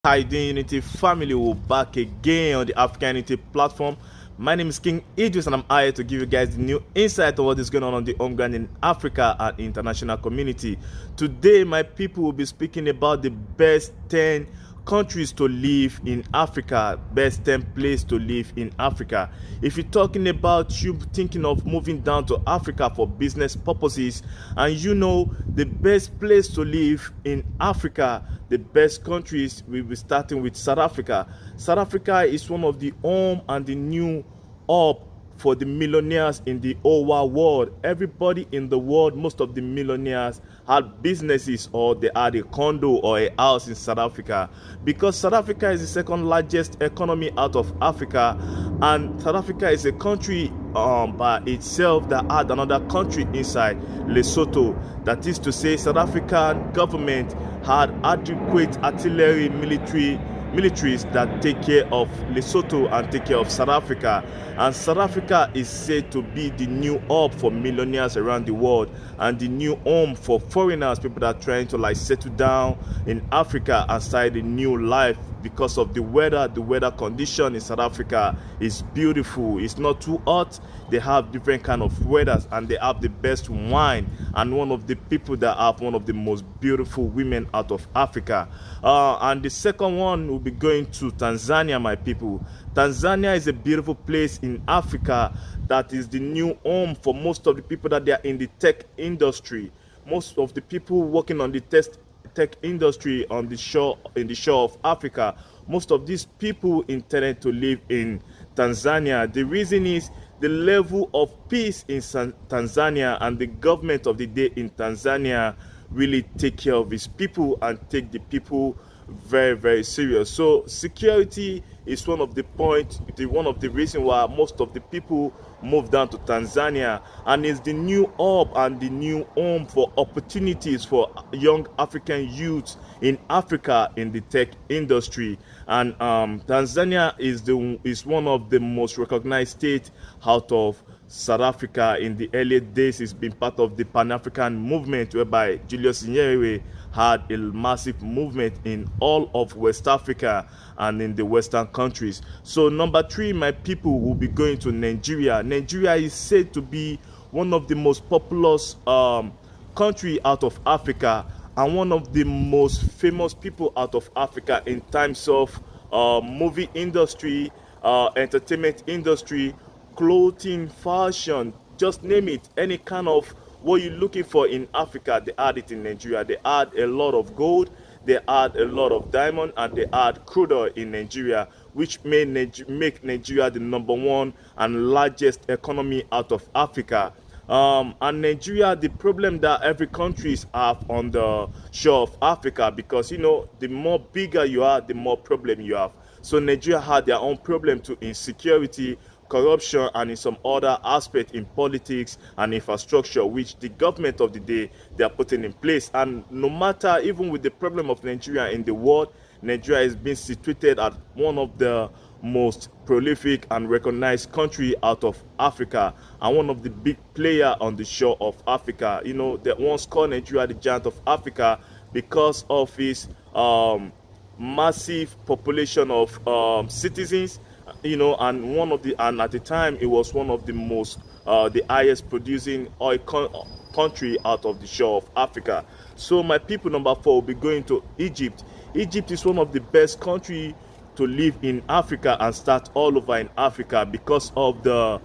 How you doing, Unity family? We're back again on the AfricaUnity platform. My name is KingIdris and I'm here to give you guys the new insight of what is going on the home ground in Africa and international community. Today, my people will be speaking about the best 10 countries to live in Africa, best 10 places to live in Africa. If you're talking about you thinking of moving down to Africa for business purposes, and you know the best place to live in Africa, the best countries, we'll be starting with South Africa. South Africa is one of the home and the new hub for the millionaires in the whole world. Everybody in the world, most of the millionaires had businesses or they had a condo or a house in South Africa, because South Africa is the second largest economy out of Africa, and South Africa is a country by itself that had another country inside, Lesotho. That is to say, South African government had adequate artillery militaries that take care of Lesotho and take care of South Africa. And South Africa is said to be the new hub for millionaires around the world and the new home for foreigners, people that are trying to settle down in Africa and start a new life. Because of the weather condition in South Africa is beautiful. It's not too hot. They have different kind of weathers and they have the best wine, and one of the people that have one of the most beautiful women out of Africa. And the second one will be going to Tanzania, my people. Tanzania is a beautiful place in Africa that is the new home for most of the people that they are in the tech industry. Most of the people working on the tech industry on the shore of Africa, most of these people intended to live in Tanzania. The reason is the level of peace in Tanzania, and the government of the day in Tanzania really take care of its people and take the people very, very serious. So security is one of the reasons why most of the people move down to Tanzania, and is the new hub and the new home for opportunities for young African youths in Africa in the tech industry. And Tanzania is one of the most recognized states out of South Africa. In the early days, it's been part of the Pan-African movement, whereby Julius Nyerere had a massive movement in all of West Africa and in the Western countries. So number 3, my people, will be going to Nigeria. Nigeria is said to be one of the most populous country out of Africa, and one of the most famous people out of Africa in terms of movie industry, entertainment industry, clothing, fashion, just name it. Any kind of what you're looking for in Africa, they had it in Nigeria. They had a lot of gold, they had a lot of diamond, and they had crude oil in Nigeria, which make Nigeria the #1 and largest economy out of Africa. And Nigeria, the problem that every countries have on the shore of Africa, because the more bigger you are, the more problem you have. So Nigeria had their own problem to insecurity, corruption, and in some other aspect in politics and infrastructure, which the government of the day they are putting in place. And no matter, even with the problem of Nigeria in the world, Nigeria is being situated as one of the most prolific and recognized country out of Africa, and one of the big player on the shore of Africa. They once called Nigeria the giant of Africa because of its massive population of citizens, and at the time it was one of the most the highest producing oil country out of the shore of Africa. So my people, number 4 will be going to Egypt. Egypt is one of the best country to live in Africa and start all over in Africa because of the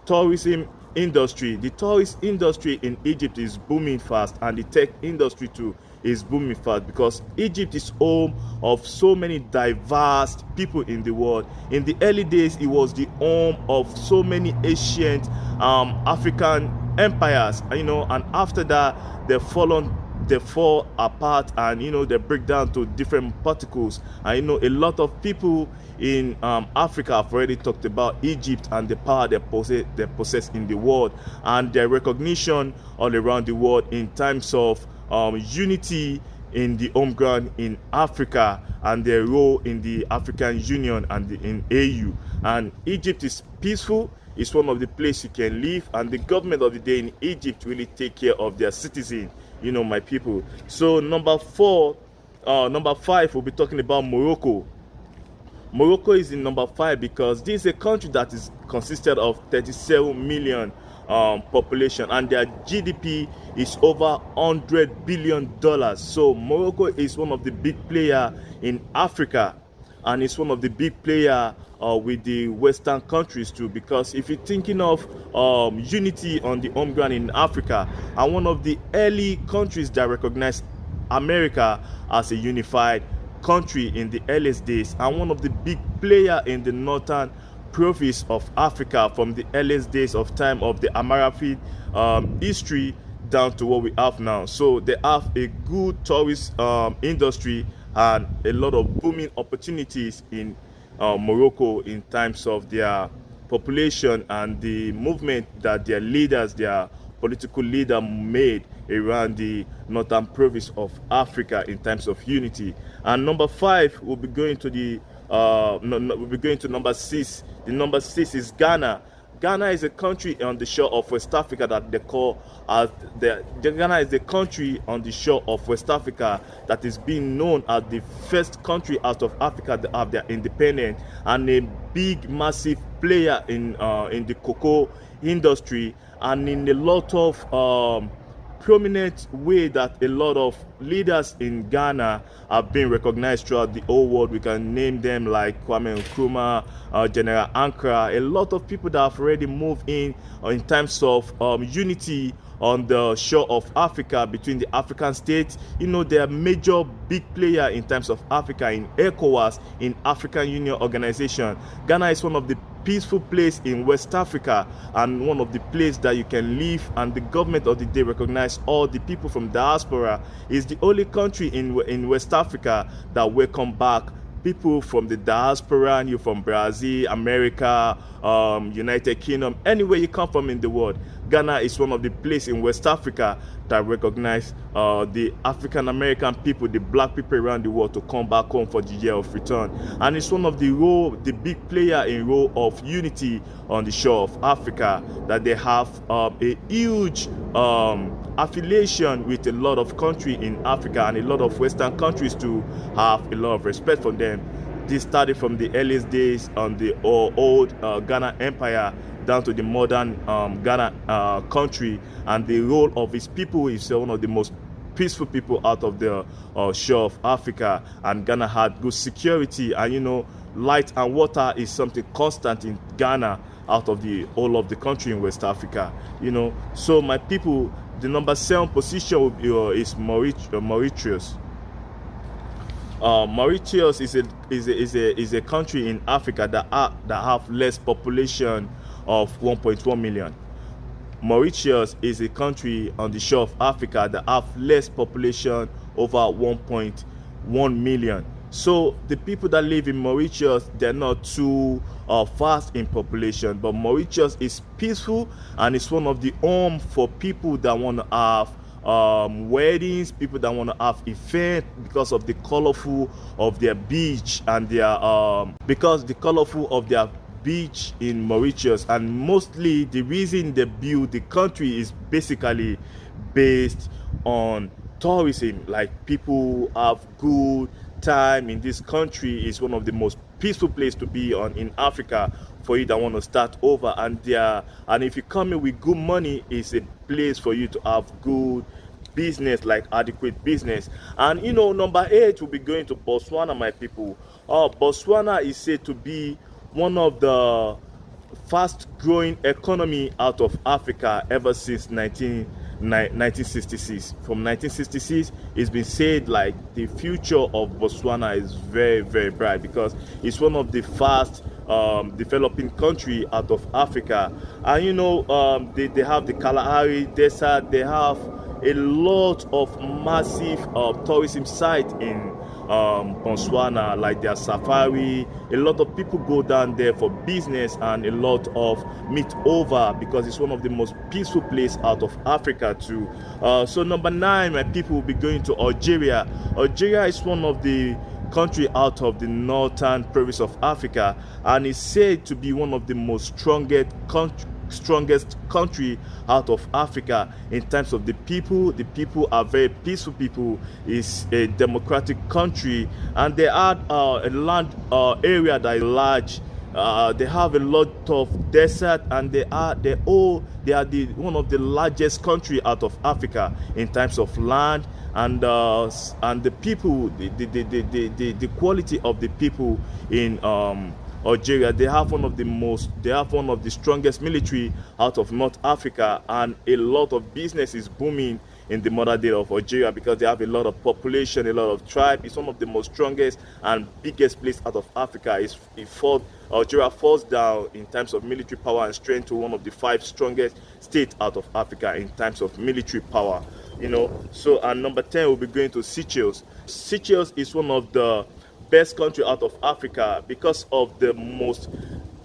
tourism industry. The tourist industry in Egypt is booming fast, and the tech industry too is booming fast, because Egypt is home of so many diverse people in the world. In the early days, it was the home of so many ancient African empires, and after that they fall apart, and they break down to different particles. And a lot of people in Africa have already talked about Egypt and the power they possess in the world, and their recognition all around the world in terms of unity in the home ground in Africa, and their role in the African Union and in AU. And Egypt is peaceful. It's one of the places you can live, and the government of the day in Egypt really take care of their citizens, my people. So number 4 Number 5, we'll be talking about Morocco. Morocco is in number 5 because this is a country that is consisted of 37 million population, and their GDP is over $100 billion. So Morocco is one of the big player in Africa, and it's one of the big player with the Western countries too, because if you're thinking of unity on the home ground in Africa, and one of the early countries that recognize America as a unified country in the earliest days, and one of the big player in the northern province of Africa from the earliest days of time of the Amarafid history down to what we have now. So they have a good tourist industry and a lot of booming opportunities in Morocco in terms of their population and the movement that their leaders, their political leader made around the northern province of Africa in terms of unity. And number 5, we'll be going to the we'll be going to number 6. The number 6 is Ghana. Ghana is a country on the shore of West Africa that they call as Ghana is the country on the shore of West Africa that is being known as the first country out of Africa that have their independence, and a big massive player in the cocoa industry, and in a lot of prominent way that a lot of leaders in Ghana have been recognized throughout the whole world. We can name them like Kwame Nkrumah, General Ankara, a lot of people that have already moved in terms of unity on the shore of Africa between the African states. You know, they are major big player in terms of Africa in ECOWAS, in African Union Organization. Ghana is one of the peaceful place in West Africa, and one of the places that you can live, and the government of the day recognize all the people from diaspora. Is the only country in West Africa that welcome back people from the diaspora, and you from Brazil, America, United Kingdom, anywhere you come from in the world. Ghana is one of the places in West Africa that recognize the African American people, the black people around the world, to come back home for the year of return. And it's one of the big player in role of unity on the shore of Africa, that they have a huge affiliation with a lot of countries in Africa, and a lot of Western countries to have a lot of respect for them. This started from the earliest days on the old Ghana Empire down to the modern Ghana country, and the role of its people is one of the most peaceful people out of the shore of Africa. And Ghana had good security, and you know, light and water is something constant in Ghana out of the whole of the country in West Africa. You know, so my people, the number 7 position is Mauritius. Mauritius is a country in Africa that have less population of 1.1 million. Mauritius is a country on the shore of Africa that have less population over 1.1 million. So the people that live in Mauritius, they're not too fast in population, but Mauritius is peaceful, and it's one of the home for people that want to have weddings, people that want to have events, because of the colorful of their beach and their beach in Mauritius. And mostly the reason they build the country is basically based on tourism. Like, people have good time in this country. Is one of the most peaceful place to be on in Africa for you that want to start over, and if you come in with good money, it's a place for you to have good business, like adequate business. And you know, number 8 will be going to Botswana, my people. Botswana is said to be one of the fast growing economy out of Africa ever since 1966. From 1966, it's been said like the future of Botswana is very, very bright, because it's one of the fast developing country out of Africa. And you know, they have the Kalahari Desert. They have a lot of massive tourism site in Botswana, like their safari. A lot of people go down there for business, and a lot of meet over, because it's one of the most peaceful place out of Africa too. So number 9, my people, will be going to Algeria. Algeria is one of the country out of the northern province of Africa, and is said to be one of the most strongest strongest country out of Africa in terms of the people. The people are very peaceful people. It's a democratic country, and they had a land area that is large. They have a lot of desert, and they are one of the largest country out of Africa in terms of land, and the people, the quality of the people in Algeria. They have one of the strongest military out of North Africa, and a lot of business is booming in the modern day of Algeria because they have a lot of population, a lot of tribe. It's one of the most strongest and biggest place out of Africa. Algeria falls down in terms of military power and strength to one of the 5 strongest states out of Africa in terms of military power. So, and number 10 will be going to Seychelles. Seychelles is one of the best country out of Africa because of the most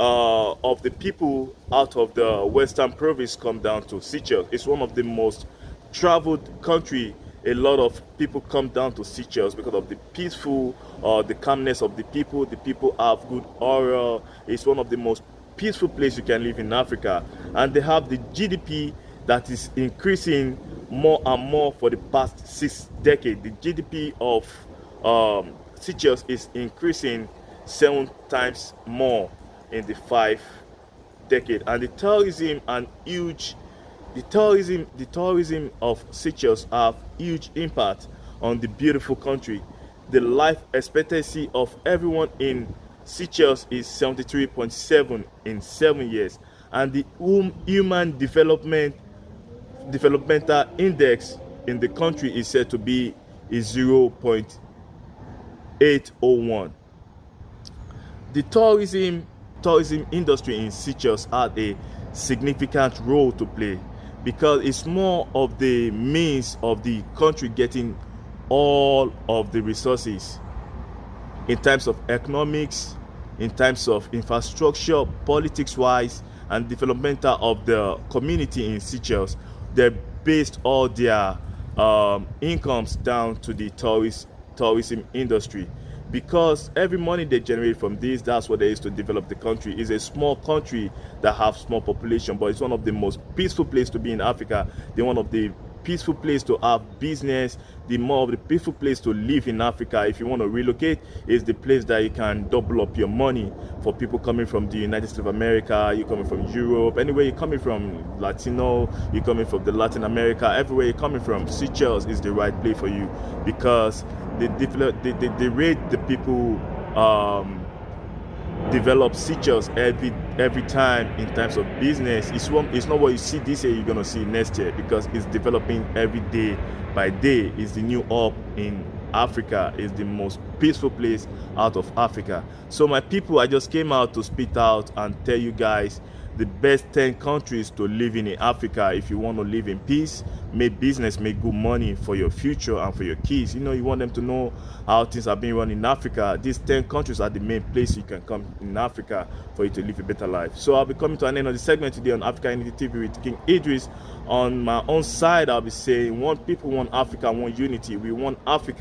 of the people out of the Western province come down to Seychelles. It's one of the most traveled country. A lot of people come down to Seychelles because of the peaceful, the calmness of the people. The people have good aura. It's one of the most peaceful places you can live in Africa, and they have the GDP that is increasing more and more for the past 6 decades. The GDP of Seychelles is increasing 7 times more in the 5 decades, and the tourism of Seychelles have huge impact on the beautiful country. The life expectancy of everyone in Seychelles is 73.7 in 7 years, and the human developmental index in the country is said to be 0.801. The tourism industry in Seychelles had a significant role to play because it's more of the means of the country getting all of the resources in terms of economics, in terms of infrastructure, politics-wise, and developmental of the community in Seychelles. They based all their incomes down to the tourism industry, because every money they generate from this, that's what they use to develop the country. It's a small country that have small population, but it's one of the most peaceful places to be in Africa. They're one of the peaceful place to have business, the more of the peaceful place to live in Africa. If you want to relocate, is the place that you can double up your money for people coming from the United States of America, you're coming from Europe, anywhere you're coming from, Latino, you're coming from the Latin America, everywhere you're coming from, Seychelles is the right place for you, because they rate the people develop Seychelles every time in terms of business. It's not what you see this year you're gonna see next year, because it's developing every day by day. It's the new hub in Africa. It's the most peaceful place out of Africa. So my people, I just came out to spit out and tell you guys the best 10 countries to live in Africa if you want to live in peace, make business, make good money for your future and for your kids. You want them to know how things are being run in Africa. These 10 countries are the main place you can come in Africa for you to live a better life. So I'll be coming to an end of the segment today on AfricaUnitytv with KingIdris. On my own side, I'll be saying one people, one Africa, one unity. We want Africa.